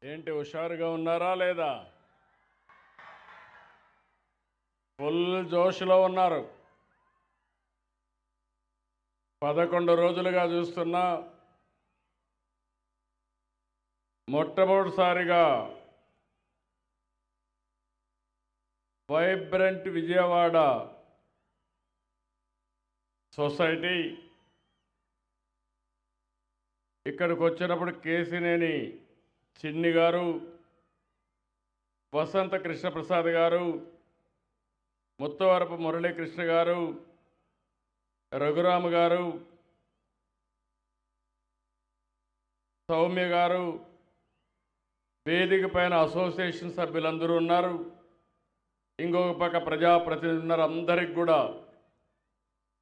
ఏంటి హుషారుగా ఉన్నారా లేదా? ఫుల్ జోష్లో ఉన్నారు. 11 రోజులుగా చూస్తున్నా మొట్టమొదటిసారిగా వైబ్రెంట్ విజయవాడ సొసైటీ ఇక్కడికి వచ్చినప్పుడు కేసినేని చిన్ని గారు, వసంత కృష్ణప్రసాద్ గారు, ముత్తవరపు మురళీకృష్ణ గారు, రఘురామ గారు, సౌమ్య గారు, వేదిక పైన అసోసియేషన్ సభ్యులందరూ ఉన్నారు. ఇంకొక పక్క ప్రజాప్రతినిధులు ఉన్నారు. అందరికి కూడా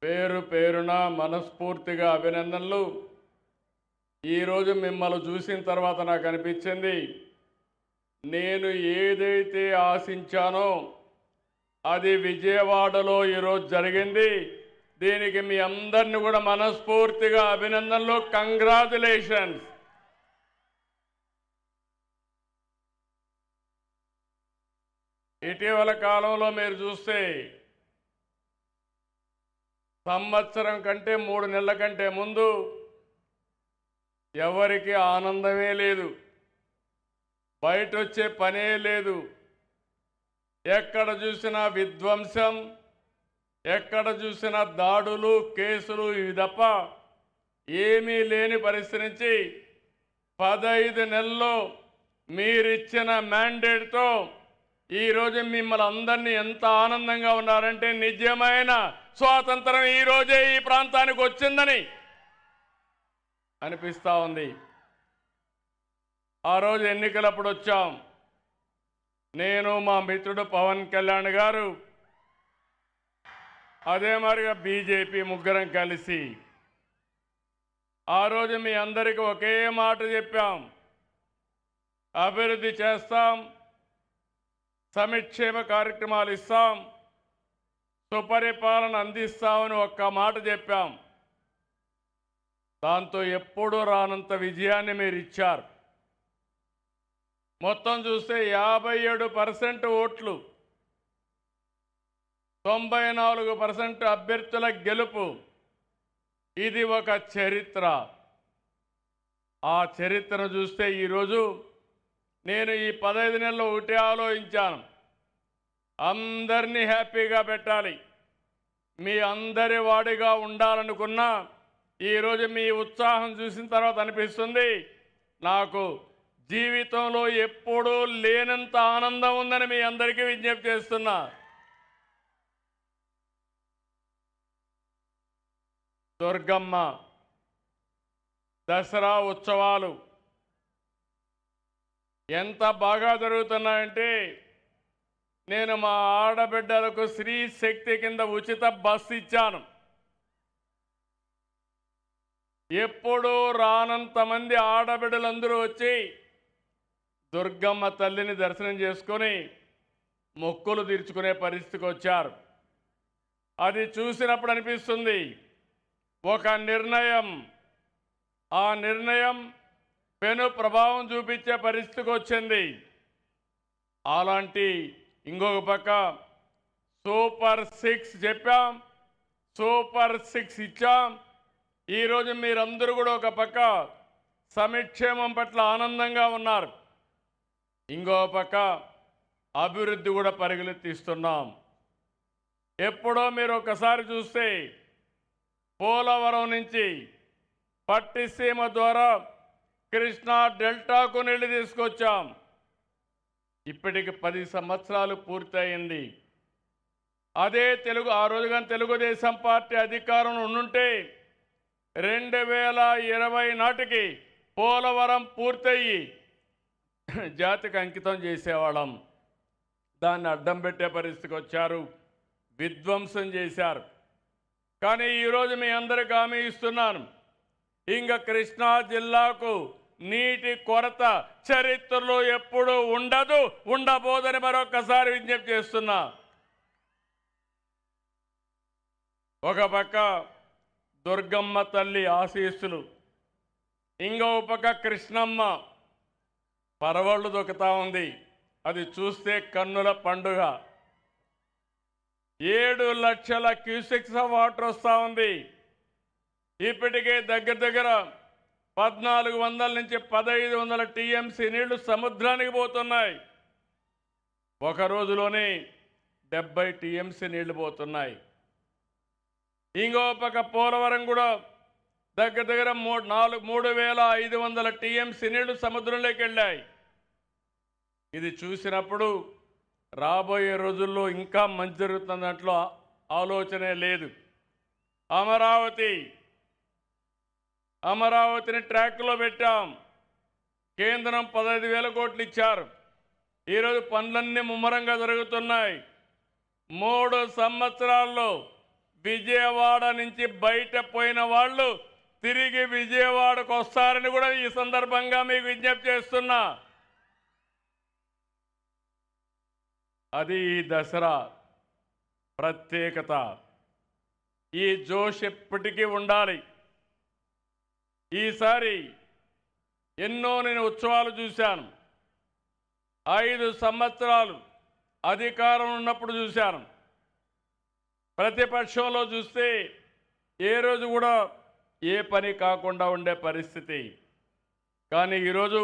పేరు పేరున మనస్ఫూర్తిగా అభినందనలు. ఈరోజు మిమ్మల్ని చూసిన తర్వాత నాకు అనిపించింది, నేను ఏదైతే ఆశించానో అది విజయవాడలో ఈరోజు జరిగింది. దీనికి మీ అందరిని కూడా మనస్ఫూర్తిగా అభినందనలు, కంగ్రాచులేషన్స్. ఇటీవల కాలంలో మీరు చూస్తే సంవత్సరం కంటే 3 నెలల కంటే ముందు ఎవరికి ఆనందమే లేదు, బయట వచ్చే పనే లేదు. ఎక్కడ చూసినా విధ్వంసం, ఎక్కడ చూసినా దాడులు, కేసులు, ఇవి తప్ప ఏమీ లేని పరిస్థితి నుంచి 15 నెలల్లో మీరిచ్చిన మ్యాండేట్తో ఈరోజు మిమ్మల్ని అందరినీ ఎంత ఆనందంగా ఉన్నారంటే నిజమైన స్వాతంత్రం ఈరోజే ఈ ప్రాంతానికి వచ్చిందని అనిపిస్తూ ఉంది. ఆ రోజు ఎన్నికలప్పుడు వచ్చాం, నేను, మా మిత్రుడు పవన్ కళ్యాణ్ గారు, అదే మరిగా బీజేపీ ముగ్గురం కలిసి ఆ రోజు మీ అందరికీ ఒకే మాట చెప్పాం, అభివృద్ధి చేస్తాం, సంక్షేమ కార్యక్రమాలు ఇస్తాం, సుపరిపాలన అందిస్తామని ఒక్క మాట చెప్పాం. దాంతో ఎప్పుడూ రానంత విజయాన్ని మీరు ఇచ్చారు. మొత్తం చూస్తే 57% ఓట్లు, 94% అభ్యర్థుల గెలుపు. ఇది ఒక చరిత్ర. ఆ చరిత్రను చూస్తే ఈరోజు నేను ఈ 15 నెలల్లో ఒకటే ఆలోచించాను, అందరినీ హ్యాపీగా పెట్టాలి, మీ అందరి వాడిగా ఉండాలనుకున్నా. ఈరోజు మీ ఉత్సాహం చూసిన తర్వాత అనిపిస్తుంది నాకు జీవితంలో ఎప్పుడూ లేనంత ఆనందం ఉందని మీ అందరికీ విజ్ఞప్తి చేస్తున్నా. దుర్గమ్మ దసరా ఉత్సవాలు ఎంత బాగా జరుగుతున్నాయంటే, నేను మా ఆడబిడ్డలకు స్త్రీ శక్తి కింద ఉచిత బస్సు ఇచ్చాను. ఎప్పుడూ రానంతమంది ఆడబిడ్డలందరూ వచ్చి దుర్గమ్మ తల్లిని దర్శనం చేసుకొని మొక్కులు తీర్చుకునే పరిస్థితికి వచ్చారు. అది చూసినప్పుడు అనిపిస్తుంది ఒక నిర్ణయం, ఆ నిర్ణయం పెను ప్రభావం చూపించే పరిస్థితికి వచ్చింది. అలాంటి ఇంకొక పక్క సూపర్ 6 చెప్పాం, సూపర్ 6 ఇచ్చాం. ఈరోజు మీరందరూ కూడా ఒక పక్క సంక్షేమం పట్ల ఆనందంగా ఉన్నారు, ఇంకో పక్క అభివృద్ధి కూడా పరిగెత్తిస్తున్నాం. ఎప్పుడో మీరు ఒకసారి చూస్తే పోలవరం నుంచి పట్టిసీమ ద్వారా కృష్ణా డెల్టాకు నీళ్లు తీసుకొచ్చాం. ఇప్పటికి 10 సంవత్సరాలు పూర్తయింది. అదే ఆ రోజు కానీ తెలుగుదేశం పార్టీ అధికారంలో ఉండుంటే 2020 నాటికి పోలవరం పూర్తయి జాతికి అంకితం చేసేవాళ్ళం. దాన్ని అడ్డం పెట్టే పరిస్థితికి వచ్చారు, విధ్వంసం చేశారు. కానీ ఈరోజు మీ అందరికీ హామీ ఇస్తున్నాను, ఇంకా కృష్ణా జిల్లాకు నీటి కొరత చరిత్రలో ఎప్పుడూ ఉండదు, ఉండబోదని మరొకసారి విజ్ఞప్తి చేస్తున్నా. ఒక పక్క దుర్గమ్మ తల్లి ఆశీస్సులు, ఇంకో పక్క కృష్ణమ్మ, పరవళ్ళు దొక్కుతా ఉంది. అది చూస్తే కన్నుల పండుగ. 7 లక్షల క్యూసెక్స్ వాటర్ వస్తూ ఉంది. ఇప్పటికే దగ్గర దగ్గర 1400 నుంచి 1500 టీఎంసీ నీళ్లు సముద్రానికి పోతున్నాయి. ఒక రోజులోనే 70 టీఎంసీ నీళ్లు పోతున్నాయి. ఇంకో పక్క పోలవరం కూడా దగ్గర దగ్గర 3500 టీఎంసీ నీళ్లు సముద్రంలోకి వెళ్ళాయి. ఇది చూసినప్పుడు రాబోయే రోజుల్లో ఇంకా మంచి జరుగుతున్న దాంట్లో ఆలోచనే లేదు. అమరావతిని ట్రాక్లో పెట్టాం. కేంద్రం 15,000 కోట్లు ఇచ్చారు. ఈరోజు పనులన్నీ ముమ్మరంగా జరుగుతున్నాయి. 3 సంవత్సరాల్లో విజయవాడ నుంచి బయట పోయిన వాళ్ళు తిరిగి విజయవాడకు వస్తారని కూడా ఈ సందర్భంగా మీకు విజ్ఞప్తి చేస్తున్నా. అది ఈ దసరా ప్రత్యేకత. ఈ జోష్ ఎప్పటికీ ఉండాలి. ఈసారి ఎన్నో నేను ఉత్సవాలు చూశాను. 5 సంవత్సరాలు అధికారం ఉన్నప్పుడు చూశాను. ప్రతిపక్షంలో చూస్తే ఏ రోజు కూడా ఏ పని కాకుండా ఉండే పరిస్థితి. కానీ ఈరోజు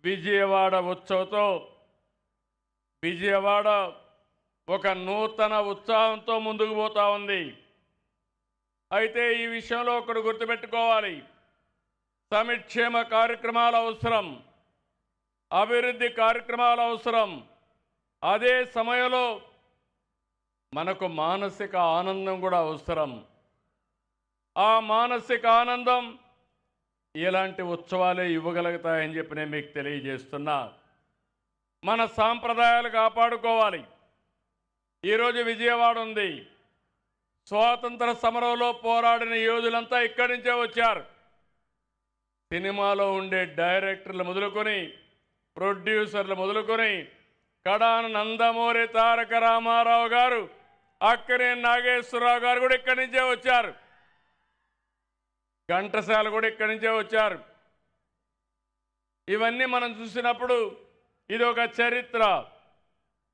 విజయవాడ ఉత్సవంతో విజయవాడ ఒక నూతన ఉత్సాహంతో ముందుకు పోతా ఉంది. అయితే ఈ విషయంలో ఒకటి గుర్తుపెట్టుకోవాలి. సంక్షేమ కార్యక్రమాలు అవసరం, అభివృద్ధి కార్యక్రమాలు అవసరం. అదే సమయంలో మనకు మానసిక ఆనందం కూడా అవసరం. ఆ మానసిక ఆనందం ఇలాంటి ఉత్సవాలే ఇవ్వగలుగుతాయని చెప్పి నేను మీకు తెలియజేస్తున్నా. మన సాంప్రదాయాలు కాపాడుకోవాలి. ఈరోజు విజయవాడ ఉంది. స్వాతంత్ర సమరంలో పోరాడిన యోధులంతా ఇక్కడి నుంచే వచ్చారు. సినిమాలో ఉండే డైరెక్టర్లు మొదలుకొని, ప్రొడ్యూసర్లు మొదలుకొని, కడాన నందమూరి తారక రామారావు గారు, అక్కినే నాగేశ్వరరావు గారు కూడా ఇక్కడి నుంచే వచ్చారు. ఘంటసాల కూడా ఇక్కడి నుంచే వచ్చారు. ఇవన్నీ మనం చూసినప్పుడు ఇది ఒక చరిత్ర.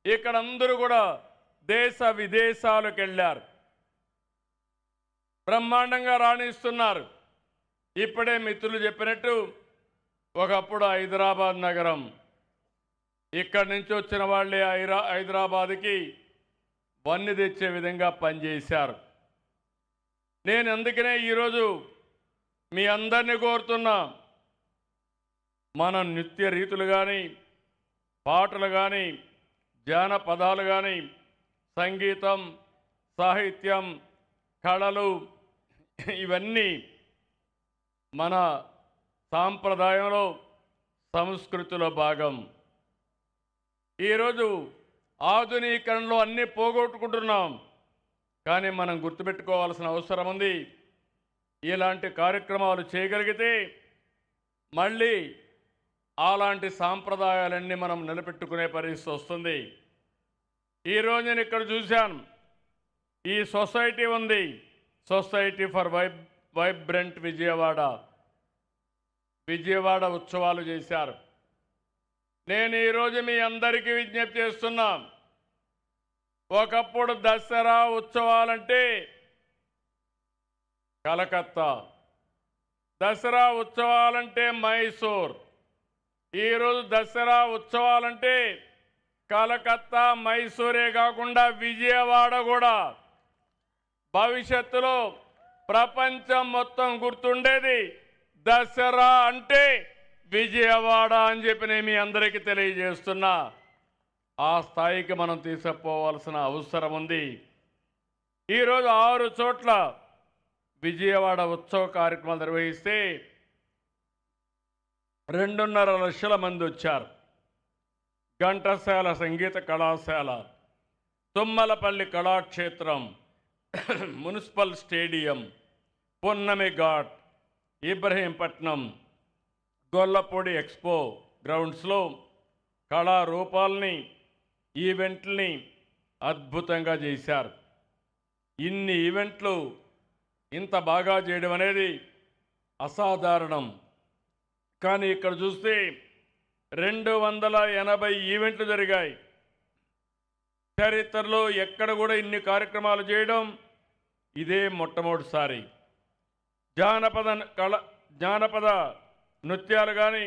ఇక్కడ అందరూ కూడా దేశ విదేశాలకు వెళ్ళారు. బ్రహ్మాండంగా రాణిస్తున్నారు. ఇప్పుడే మిత్రులు చెప్పినట్టు ఒకప్పుడు హైదరాబాద్ నగరం, ఇక్కడి నుంచి వచ్చిన వాళ్ళే హైదరాబాద్కి వన్నె తెచ్చే విధంగా పనిచేశారు. నేను అందుకనే ఈరోజు మీ అందరినీ కోరుతున్నా, మన నృత్య రీతులు కానీ, పాటలు కానీ, జానపదాలు కానీ, సంగీతం, సాహిత్యం, కళలు ఇవన్నీ మన సాంప్రదాయంలో, సంస్కృతిలో భాగం. ఈరోజు ఆధునీకరణలో అన్నీ పోగొట్టుకుంటున్నాం. కానీ మనం గుర్తుపెట్టుకోవాల్సిన అవసరం ఉంది. ఇలాంటి కార్యక్రమాలు చేయగలిగితే మళ్ళీ అలాంటి సాంప్రదాయాలన్నీ మనం నిలబెట్టుకునే పరిస్థితి వస్తుంది. ఈరోజు నేను ఇక్కడ చూశాను, ఈ సొసైటీ ఉంది, సొసైటీ ఫర్ వైబ్రెంట్ విజయవాడ ఉత్సవాలు చేశారు. నేను ఈరోజు మీ అందరికీ విజ్ఞప్తి చేస్తున్నా, ఒకప్పుడు దసరా ఉత్సవాలంటే కలకత్తా, దసరా ఉత్సవాలంటే మైసూర్. ఈరోజు దసరా ఉత్సవాలంటే కలకత్తా, మైసూరే కాకుండా విజయవాడ కూడా. భవిష్యత్తులో ప్రపంచం మొత్తం గుర్తుండేది దసరా అంటే విజయవాడ అని చెప్పి నేను మీ అందరికీ తెలియజేస్తున్నా. ఆ స్థాయికి మనం తీసుకుపోవాల్సిన అవసరం ఉంది. ఈరోజు 6 చోట్ల విజయవాడ ఉత్సవ కార్యక్రమాలు నిర్వహిస్తే 2.5 లక్షల మంది వచ్చారు. ఘంటసాల సంగీత కళాశాల, తుమ్మలపల్లి కళాక్షేత్రం, మున్సిపల్ స్టేడియం, పున్నమి ఘాట్, ఇబ్రహీంపట్నం, గొల్లపూడి ఎక్స్పో గ్రౌండ్స్లో కళారూపాలని, ఈవెంట్లని అద్భుతంగా చేశారు. ఇన్ని ఈవెంట్లు ఇంత బాగా చేయడం అనేది అసాధారణం. కానీ ఇక్కడ చూస్తే 280 ఈవెంట్లు జరిగాయి. చరిత్రలో ఎక్కడ కూడా ఇన్ని కార్యక్రమాలు చేయడం ఇదే మొట్టమొదటిసారి. జానపద నృత్యాలు కానీ,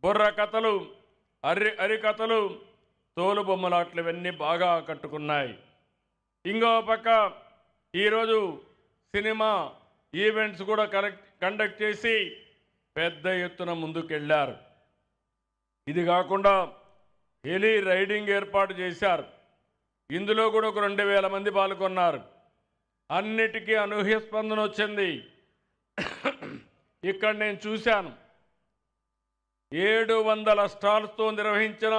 బుర్ర కథలు, అరికథలు, తోలుబొమ్మలాట్లు ఇవన్నీ బాగా ఆకట్టుకున్నాయి. ఇంకో పక్క ఈరోజు సినిమా ఈవెంట్స్ కూడా కండక్ట్ చేసి పెద్ద ఎత్తున ముందుకెళ్లారు. ఇది కాకుండా హెలీ రైడింగ్ ఏర్పాటు చేశారు. ఇందులో కూడా ఒక 2000 మంది పాల్గొన్నారు. అన్నిటికీ అనూహ్య స్పందన వచ్చింది. ఇక్కడ నేను చూశాను 700 స్టాల్స్తో నిర్వహించిన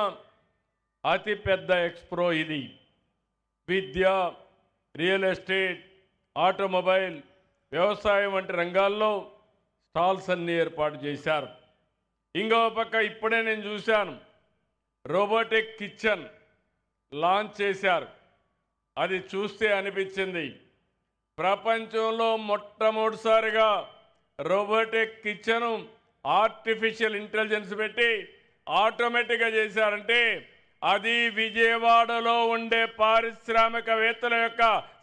అతిపెద్ద ఎక్స్ప్రో ఇది. విద్య, రియల్ ఎస్టేట్, ఆటోమొబైల్, వ్యవసాయం వంటి రంగాల్లో స్టాల్స్ అన్నీ ఏర్పాటు చేశారు. ఇంకో పక్క ఇప్పుడే నేను చూశాను రోబోటిక్ కిచెన్ లాంచ్ చేశారు. అది చూస్తే అనిపించింది ప్రపంచంలో మొట్టమొదటిసారిగా రోబోటిక్ కిచెన్ ఆర్టిఫిషియల్ ఇంటెలిజెన్స్ పెట్టి ఆటోమేటిక్గా చేశారంటే అది విజయవాడలో ఉండే పారిశ్రామికవేత్తల యొక్క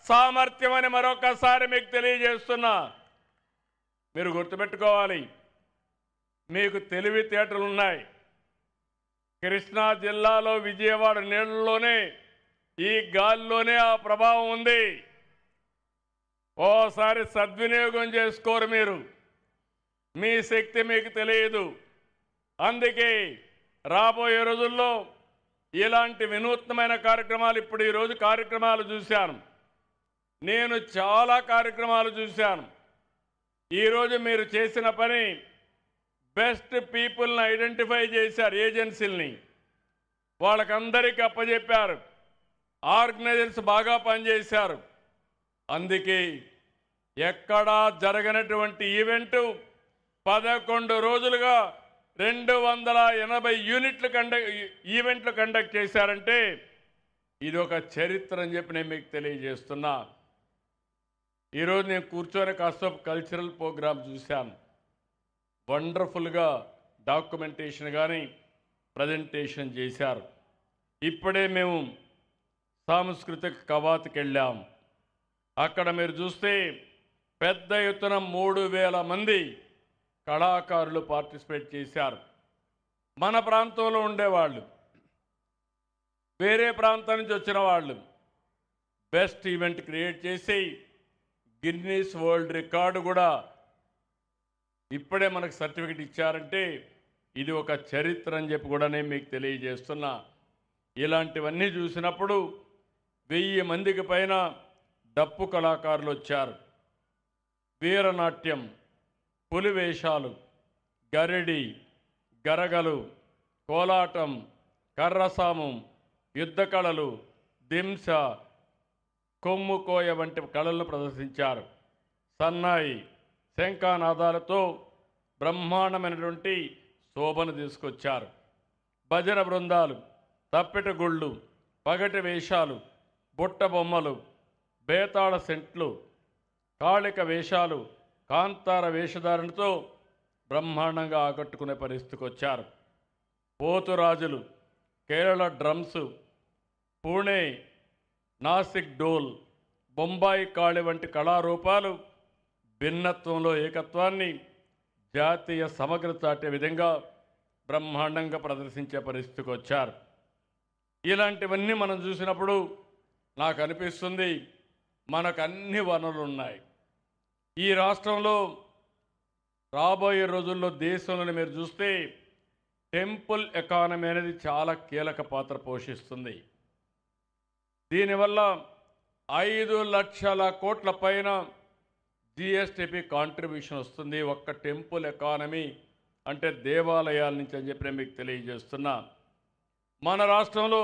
సామర్థ్యం అని మరొకసారి మీకు తెలియజేస్తున్నా. మీరు గుర్తుపెట్టుకోవాలి, మీకు తెలివితేటలు ఉన్నాయి. కృష్ణా జిల్లాలో విజయవాడ నీళ్ళలోనే, ఈ గాలిలోనే ఆ ప్రభావం ఉంది. ఓసారి సద్వినియోగం చేసుకోరు మీరు. మీ శక్తి మీకు తెలియదు. అందుకే రాబోయే రోజుల్లో ఇలాంటి వినూత్నమైన కార్యక్రమాలు, ఇప్పుడు ఈరోజు కార్యక్రమాలు చూశాను, నేను చాలా కార్యక్రమాలు చూశాను. ఈరోజు మీరు చేసిన పని బెస్ట్ పీపుల్ని ఐడెంటిఫై చేశారు, ఏజెన్సీల్ని వాళ్ళకందరికీ అప్పచెప్పారు. ఆర్గనైజర్స్ బాగా పనిచేశారు. అందుకే ఎక్కడా జరగనటువంటి ఈవెంటు 11 రోజులుగా 280 ఈవెంట్లు కండక్ట్ చేశారంటే ఇది ఒక చరిత్ర అని చెప్పి నేను మీకు తెలియజేస్తున్నా. ఈరోజు నేను కూర్చొని కాస్త కల్చరల్ ప్రోగ్రామ్ చూశాను. వండర్ఫుల్గా డాక్యుమెంటేషన్ కానీ ప్రజెంటేషన్ చేశారు. ఇప్పుడే మేము సాంస్కృతిక కవాతుకి వెళ్ళాం. అక్కడ మీరు చూస్తే పెద్ద ఎత్తున 3000 మంది కళాకారులు పార్టిసిపేట్ చేశారు. మన ప్రాంతంలో ఉండేవాళ్ళు, వేరే ప్రాంతం నుంచి వచ్చిన వాళ్ళు బెస్ట్ ఈవెంట్ క్రియేట్ చేసి గిన్నీస్ వరల్డ్ రికార్డు కూడా ఇప్పుడే మనకు సర్టిఫికెట్ ఇచ్చారంటే ఇది ఒక చరిత్ర అని చెప్పి కూడా నేను మీకు తెలియజేస్తున్నా. ఇలాంటివన్నీ చూసినప్పుడు 1000 మందికి పైన డప్పు కళాకారులు వచ్చారు. వీరనాట్యం, పులివేషాలు, గరిడి, గరగలు, కోలాటం, కర్రసాము, యుద్ధ కళలు, దింస, కొమ్ముకోయ వంటి కళలను ప్రదర్శించారు. సన్నాయి, శంఖానాదాలతో బ్రహ్మాండమైనటువంటి శోభను తీసుకొచ్చారు. భజన బృందాలు, తప్పెట గుళ్ళు, పగటి వేషాలు, బుట్ట బొమ్మలు, బేతాళ సెంట్లు, కాళిక వేషాలు, కాంతార వేషధారణతో బ్రహ్మాండంగా ఆకట్టుకునే పరిస్థితికి వచ్చారు. పోతురాజులు, కేరళ డ్రమ్స్, పూణే నాసిక్ డోల్, బొంబాయి కాళి వంటి కళారూపాలు భిన్నత్వంలో ఏకత్వాన్ని, జాతీయ సమగ్రత చాటే విధంగా బ్రహ్మాండంగా ప్రదర్శించే పరిస్థితికి వచ్చారు. ఇలాంటివన్నీ మనం చూసినప్పుడు నాకు అనిపిస్తుంది మనకు అన్ని వనరులు ఉన్నాయి. ఈ రాష్ట్రంలో రాబోయే రోజుల్లో దేశంలో మీరు చూస్తే టెంపుల్ ఎకానమీ అనేది చాలా కీలక పాత్ర పోషిస్తుంది. దీనివల్ల 5 లక్షల కోట్ల పైన జిఎస్టిపి కాంట్రిబ్యూషన్ వస్తుంది ఒక్క టెంపుల్ ఎకానమీ అంటే దేవాలయాల నుంచి అని చెప్పి మీకు తెలియజేస్తున్నా. మన రాష్ట్రంలో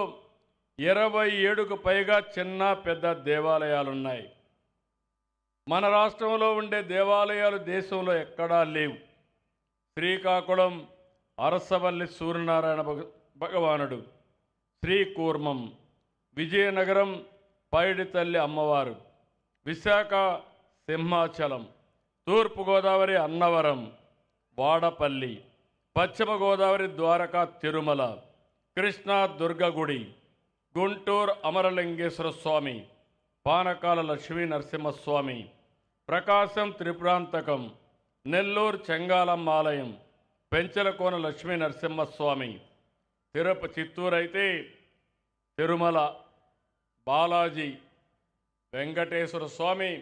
27కు పైగా చిన్న పెద్ద దేవాలయాలు ఉన్నాయి. మన రాష్ట్రంలో ఉండే దేవాలయాలు దేశంలో ఎక్కడా లేవు. శ్రీకాకుళం అరసవల్లి సూర్యనారాయణ భగవానుడు, శ్రీకూర్మం, విజయనగరం పైడితల్లి అమ్మవారు, విశాఖ సింహాచలం, తూర్పుగోదావరి అన్నవరం, వాడపల్లి, పశ్చిమ గోదావరి ద్వారకా తిరుమల, కృష్ణా దుర్గగుడి, గుంటూరు అమరలింగేశ్వర స్వామి, పానకాల లక్ష్మీ నరసింహస్వామి, ప్రకాశం త్రిపురాంతకం, నెల్లూరు చెంగాలమ్మ ఆలయం, పెంచలకోన లక్ష్మీ నరసింహస్వామి, చిత్తూరు అయితే తిరుమల బాలాజీ వెంకటేశ్వర స్వామి,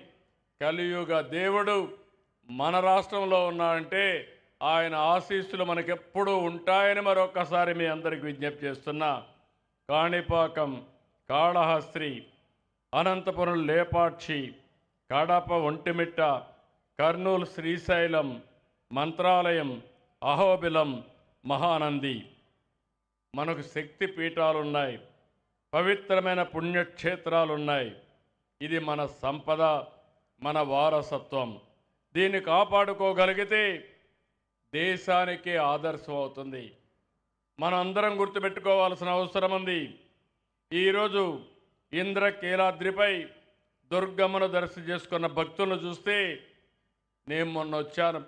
కలియుగ దేవుడు మన రాష్ట్రంలో ఉన్నాడంటే ఆయన ఆశీస్సులు మనకెప్పుడూ ఉంటాయని మరొక్కసారి మీ అందరికి విజ్ఞప్తి చేస్తున్నా. కాణిపాకం, కాళహస్త్రి, అనంతపురం లేపాక్షి, కడప ఒంటిమిట్ట, కర్నూలు శ్రీశైలం, మంత్రాలయం, అహోబిలం, మహానంది. మనకు శక్తి పీఠాలున్నాయి, పవిత్రమైన పుణ్యక్షేత్రాలున్నాయి. ఇది మన సంపద, మన వారసత్వం. దీన్ని కాపాడుకోగలిగితే దేశానికే ఆదర్శం అవుతుంది. మనందరం గుర్తుపెట్టుకోవాల్సిన అవసరం ఉంది. ఈరోజు ఇంద్రకీలాద్రిపై దుర్గమ్మను దర్శనం చేసుకున్న భక్తులను చూస్తే నేను మొన్న వచ్చాను.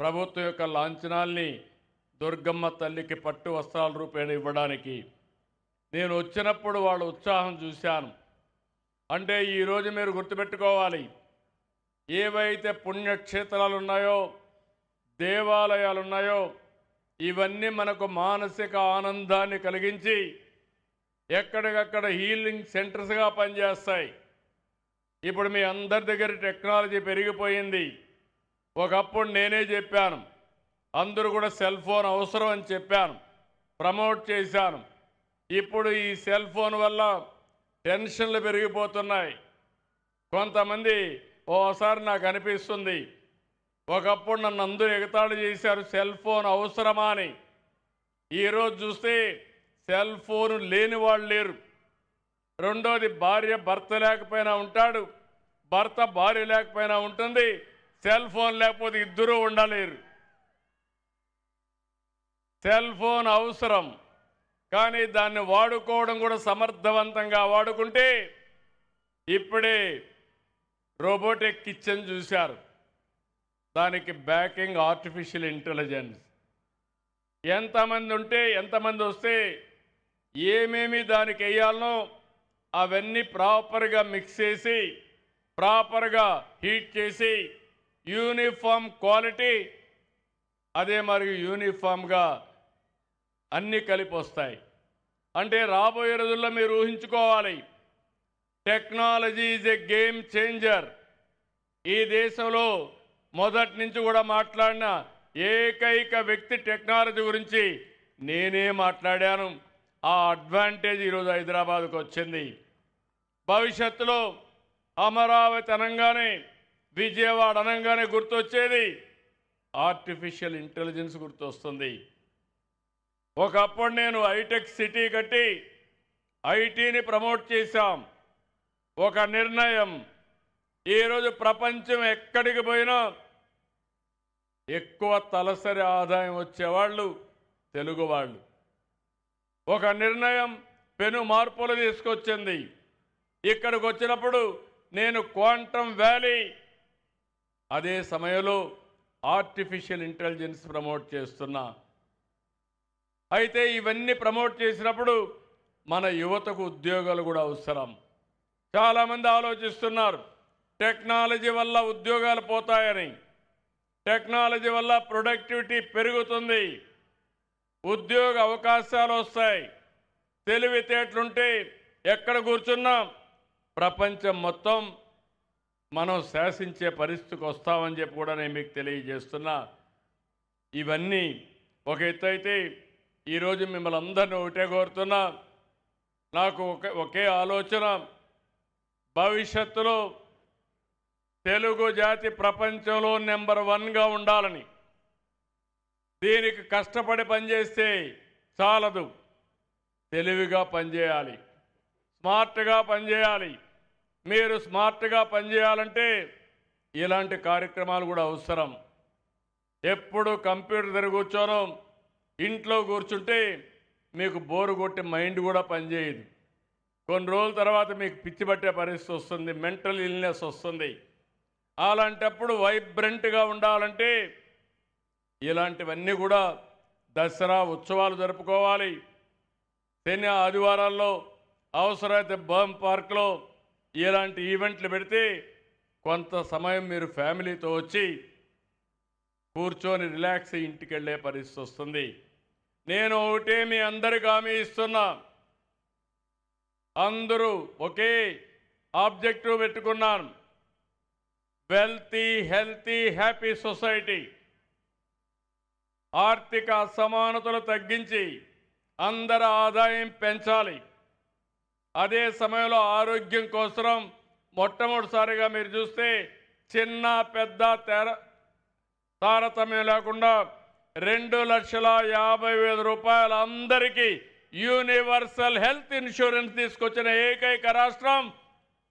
ప్రభుత్వం యొక్క లాంఛనాల్ని దుర్గమ్మ తల్లికి పట్టు వస్త్రాల రూపేణ ఇవ్వడానికి నేను వచ్చినప్పుడు వాళ్ళ ఉత్సాహం చూశాను. అంటే ఈరోజు మీరు గుర్తుపెట్టుకోవాలి, ఏవైతే పుణ్యక్షేత్రాలు ఉన్నాయో, దేవాలయాలు ఉన్నాయో, ఇవన్నీ మనకు మానసిక ఆనందాన్ని కలిగించి ఎక్కడికక్కడ హీలింగ్ సెంటర్స్గా పనిచేస్తాయి. ఇప్పుడు మీ అందరి దగ్గర టెక్నాలజీ పెరిగిపోయింది. ఒకప్పుడు నేనే చెప్పాను, అందరూ కూడా సెల్ ఫోన్ అవసరం అని చెప్పాను, ప్రమోట్ చేశాను. ఇప్పుడు ఈ సెల్ ఫోన్ వల్ల టెన్షన్లు పెరిగిపోతున్నాయి. కొంతమంది ఓసారి నాకు అనిపిస్తుంది, ఒకప్పుడు నన్ను అందరూ ఎగతాళి చేశారు సెల్ ఫోన్ అవసరమా అని. ఈరోజు చూస్తే సెల్ ఫోన్ లేని వాళ్ళు లేరు. రెండోది, భార్య భర్త లేకపోయినా ఉంటాడు, భర్త భార్య లేకపోయినా ఉంటుంది. సెల్ ఫోన్ లేకపోతే ఇద్దరూ ఉండలేరు. సెల్ ఫోన్ అవసరం, కానీ దాన్ని వాడుకోవడం కూడా సమర్థవంతంగా వాడుకుంటే, ఇప్పుడే రోబోటిక్ కిచెన్ చూశారు, దానికి బ్యాకింగ్ ఆర్టిఫిషియల్ ఇంటెలిజెన్స్. ఎంతమంది వస్తే ఏమేమి దానికి వేయాలనో అవన్నీ ప్రాపర్గా మిక్స్ చేసి, ప్రాపర్గా హీట్ చేసి, యూనిఫామ్ క్వాలిటీ, అదే మరి యూనిఫామ్గా అన్నీ కలిపి వస్తాయి. అంటే రాబోయే రోజుల్లో మీరు ఊహించుకోవాలి, technology is a game changer. ఈ దేశంలో మొదటి నుంచి కూడా మాట్లాడిన ఏకైక వ్యక్తి టెక్నాలజీ గురించి నేనే మాట్లాడాను. ఆ అడ్వాంటేజ్ ఈరోజు హైదరాబాద్కు వచ్చింది. భవిష్యత్తులో అమరావతి అనగానే, విజయవాడ అనగానే గుర్తొచ్చేది ఆర్టిఫిషియల్ ఇంటెలిజెన్స్ గుర్తొస్తుంది. ఒకప్పుడు నేను హైటెక్ సిటీ కట్టి ఐటీని ప్రమోట్ చేశాం. ఒక నిర్ణయం, ఈరోజు ప్రపంచం ఎక్కడికి పోయినా ఎక్కువ తలసరి ఆదాయం వచ్చేవాళ్ళు తెలుగు వాళ్ళు. ఒక నిర్ణయం పెను మార్పులు తీసుకొచ్చింది. ఇక్కడికి వచ్చినప్పుడు నేను క్వాంటమ్ వ్యాలీ, అదే సమయంలో ఆర్టిఫిషియల్ ఇంటెలిజెన్స్ ప్రమోట్ చేస్తున్నా. అయితే ఇవన్నీ ప్రమోట్ చేసినప్పుడు మన యువతకు ఉద్యోగాలు కూడా అవసరం. చాలామంది ఆలోచిస్తున్నారు టెక్నాలజీ వల్ల ఉద్యోగాలు పోతాయని. టెక్నాలజీ వల్ల ప్రొడక్టివిటీ పెరుగుతుంది, ఉద్యోగ అవకాశాలు వస్తాయి. తెలివితేటలుంటే ఎక్కడ కూర్చున్నా ప్రపంచం మొత్తం మనం శాసించే పరిస్థితికి వస్తామని చెప్పి కూడా నేను మీకు తెలియజేస్తున్నా. ఇవన్నీ ఒక ఎత్తు అయితే, ఈరోజు మిమ్మల్ని అందరినీ ఒకటే కోరుతున్నా, నాకు ఒకే ఆలోచన, భవిష్యత్తులో తెలుగు జాతి ప్రపంచంలో నెంబర్ 1గా ఉండాలని. దీనికి కష్టపడి పనిచేస్తే చాలదు, తెలివిగా పనిచేయాలి, స్మార్ట్గా పనిచేయాలి. మీరు స్మార్ట్గా పనిచేయాలంటే ఇలాంటి కార్యక్రమాలు కూడా అవసరం. ఎప్పుడు కంప్యూటర్ దగ్గర కూర్చోను, ఇంట్లో కూర్చుంటే మీకు బోరు కొట్టి మైండ్ కూడా పనిచేయదు. కొన్ని రోజుల తర్వాత మీకు పిచ్చి పట్టే పరిస్థితి వస్తుంది, మెంటల్ ఇల్నెస్ వస్తుంది. అలాంటప్పుడు వైబ్రెంట్గా ఉండాలంటే ఇలాంటివన్నీ కూడా దసరా ఉత్సవాలు జరుపుకోవాలి. శని ఆదివారాల్లో అవసరమైతే బర్మ్ పార్క్లో ఇలాంటి ఈవెంట్లు పెడితే కొంత సమయం మీరు ఫ్యామిలీతో వచ్చి కూర్చొని రిలాక్స్ అయ్యి ఇంటికి వెళ్ళే పరిస్థితి వస్తుంది. నేను ఒకటే మీ అందరికి హామీ ఇస్తున్నా, అందరూ ఒకే ఆబ్జెక్టివ్ పెట్టుకున్నాను, వెల్తీ హెల్తీ హ్యాపీ సొసైటీ. ఆర్థిక అసమానతలు తగ్గించి అందరి ఆదాయం పెంచాలి. అదే సమయంలో ఆరోగ్యం కోసం మొట్టమొదటిసారిగా మీరు చూస్తే చిన్న పెద్ద తారతమ్యం లేకుండా 2,50,000 రూపాయలు అందరికీ యూనివర్సల్ హెల్త్ ఇన్సూరెన్స్ తీసుకొచ్చిన ఏకైక రాష్ట్రం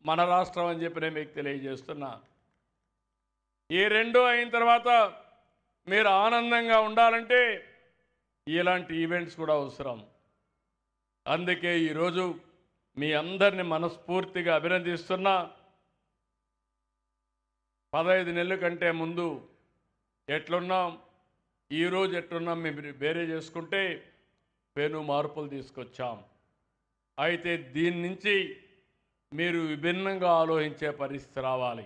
మన రాష్ట్రం అని చెప్పి నేను మీకు తెలియజేస్తున్నా. ఈ రెండు అయిన తర్వాత మీరు ఆనందంగా ఉండాలంటే ఇలాంటి ఈవెంట్స్ కూడా అవసరం. అందుకే ఈరోజు మీ అందరిని మనస్ఫూర్తిగా అభినందిస్తున్నా. 15 నెలల కంటే ముందు ఎట్లున్నాం, ఈరోజు ఎట్లున్నాం మేము వేరే చేసుకుంటే పెను మార్పులు తీసుకొచ్చాం. అయితే దీని నుంచి మీరు విభిన్నంగా ఆలోచించే పరిస్థితి రావాలి,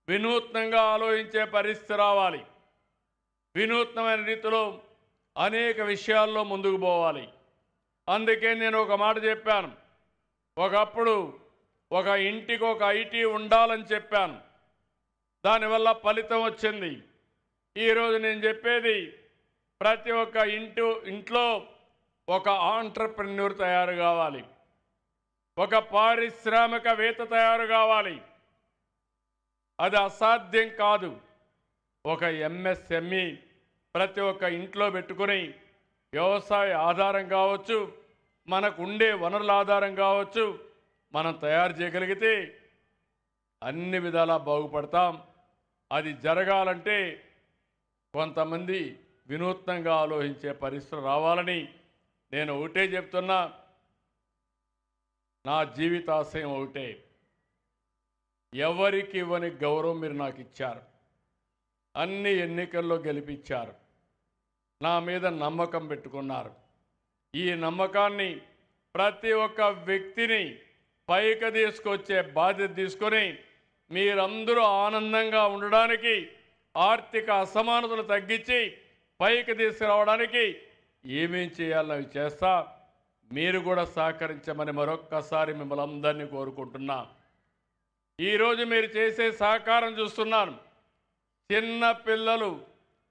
వినూత్నంగా ఆలోచించే పరిస్థితి రావాలి. వినూత్నమైన రీతిలో అనేక విషయాల్లో ముందుకు పోవాలి. అందుకే నేను ఒక మాట చెప్పాను, ఒకప్పుడు ఒక ఇంటికి ఒక ఐటీ ఉండాలని చెప్పాను, దానివల్ల ఫలితం వచ్చింది. ఈరోజు నేను చెప్పేది ప్రతి ఒక్క ఇంట్లో ఒక ఆంట్రప్రెన్యూర్ తయారు కావాలి, ఒక పారిశ్రామికవేత్త తయారు కావాలి. అది అసాధ్యం కాదు. ఒక ఎంఎస్ఎంఈ ప్రతి ఒక్క ఇంట్లో పెట్టుకుని వ్యవసాయ ఆధారం కావచ్చు, మనకు ఉండే వనరుల ఆధారం కావచ్చు, మనం తయారు చేయగలిగితే అన్ని విధాలా బాగుపడతాం. అది జరగాలంటే కొంతమంది వినూత్నంగా ఆలోచించే పరిస్థితులు రావాలని నేను ఒకటే చెప్తున్నా. నా జీవితాశయం ఒకటే, ఎవరికి ఇవ్వని గౌరవం మీరు నాకు ఇచ్చారు, అన్ని ఎన్నికల్లో గెలిపించారు, నా మీద నమ్మకం పెట్టుకున్నారు. ఈ నమ్మకాన్ని ప్రతి ఒక్క వ్యక్తిని పైకి తీసుకొచ్చే బాధ్యత తీసుకొని మీరందరూ ఆనందంగా ఉండడానికి, ఆర్థిక అసమానతలు తగ్గించి పైకి తీసుకురావడానికి ఏమేం చేయాలో అవి చేస్తా. మీరు కూడా సహకరించమని మరొక్కసారి మిమ్మల్ని అందరినీ కోరుకుంటున్నా. ఈరోజు మీరు చేసే సహకారం చూస్తున్నాను. చిన్న పిల్లలు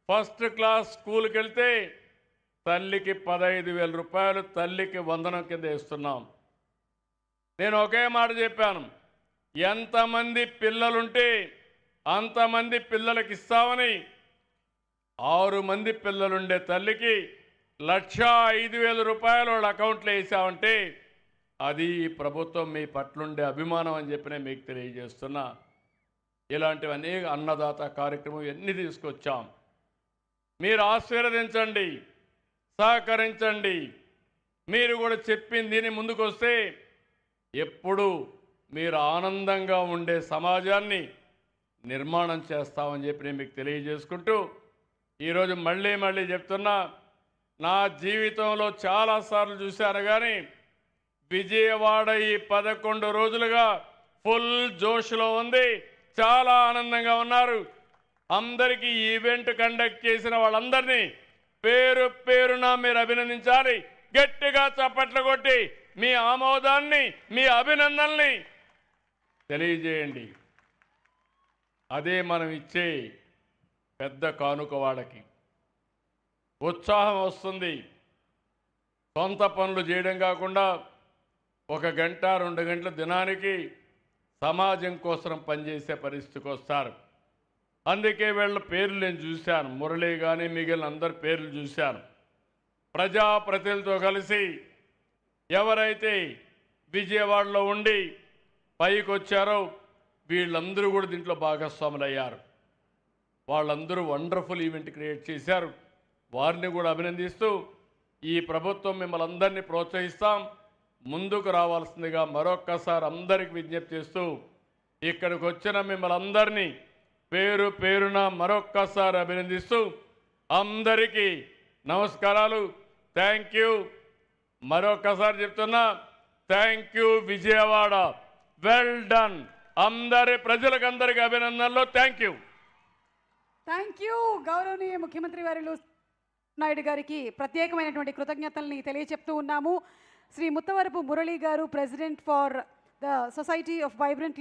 ఫస్ట్ క్లాస్ స్కూల్కి వెళ్తే తల్లికి 15,000 రూపాయలు తల్లికి వందనం కింద ఇస్తున్నాం. నేను ఒకే మాట చెప్పాను, ఎంతమంది పిల్లలుంటే అంతమంది పిల్లలకి ఇస్తామని. 6 మంది పిల్లలుండే తల్లికి 1,05,000 రూపాయలు వాళ్ళ అకౌంట్లో వేసామంటే అది ఈ ప్రభుత్వం మీ పట్లుండే అభిమానం అని చెప్పి నేను మీకు తెలియజేస్తున్నా. ఇలాంటివి అనేక అన్నదాత కార్యక్రమం ఎన్ని తీసుకొచ్చాం. మీరు ఆశీర్వదించండి, సహకరించండి. మీరు కూడా చెప్పింది దీని ముందుకు వస్తే ఎప్పుడు మీరు ఆనందంగా ఉండే సమాజాన్ని నిర్మాణం చేస్తామని చెప్పి నేను మీకు తెలియజేసుకుంటూ ఈరోజు మళ్ళీ చెప్తున్నా, నా జీవితంలో చాలాసార్లు చూశాను కానీ విజయవాడ ఈ 11 రోజులుగా ఫుల్ జోష్లో ఉంది. చాలా ఆనందంగా ఉన్నారు. అందరికీ ఈవెంట్ కండక్ట్ చేసిన వాళ్ళందరినీ పేరు పేరున మీరు అభినందించాలి. గట్టిగా చప్పట్లు కొట్టి మీ ఆమోదాన్ని, మీ అభినందనల్ని తెలియజేయండి. అదే మనం ఇచ్చే పెద్ద కానుక. వాళ్ళకి ఉత్సాహం వస్తుంది. సొంత పనులు చేయడం కాకుండా 1 గంట 2 గంటల దినానికి సమాజం కోసం పనిచేసే పరిస్థితికి వస్తారు. అందుకే వీళ్ళ పేర్లు నేను చూశాను, మురళి కానీ మిగిలిన అందరి పేర్లు చూశాను. ప్రజాప్రతినిధులతో కలిసి ఎవరైతే విజయవాడలో ఉండి పైకి వచ్చారో వీళ్ళందరూ కూడా దీంట్లో భాగస్వాములు అయ్యారు. వాళ్ళందరూ వండర్ఫుల్ ఈవెంట్ క్రియేట్ చేశారు. వారిని కూడా అభినందిస్తూ ఈ ప్రభుత్వం మిమ్మల్ని అందరినీ ప్రోత్సహిస్తాం. ముందుకు రావాల్సిందిగా మరొక్కసారి అందరికి విజ్ఞప్తి చేస్తూ ఇక్కడికి వచ్చిన మిమ్మల్ని అందరినీ పేరు పేరున మరొక్కసారి అభినందిస్తూ అందరికీ నమస్కారాలు. Thank you. మరొకసారి చెప్తున్నా, thank you Vijayawada. Well done. అందరి ప్రజలకందరికీ అభినందనలు. Thank you. Thank you. గౌరవనీయ ముఖ్యమంత్రి వారిలు నాయుడు గారికి ప్రత్యేకమైనటువంటి కృతజ్ఞతల్ని తెలియచెప్తూ ఉన్నాము. శ్రీ ముత్తవరపు మురళీ గారు, president for the society of vibrant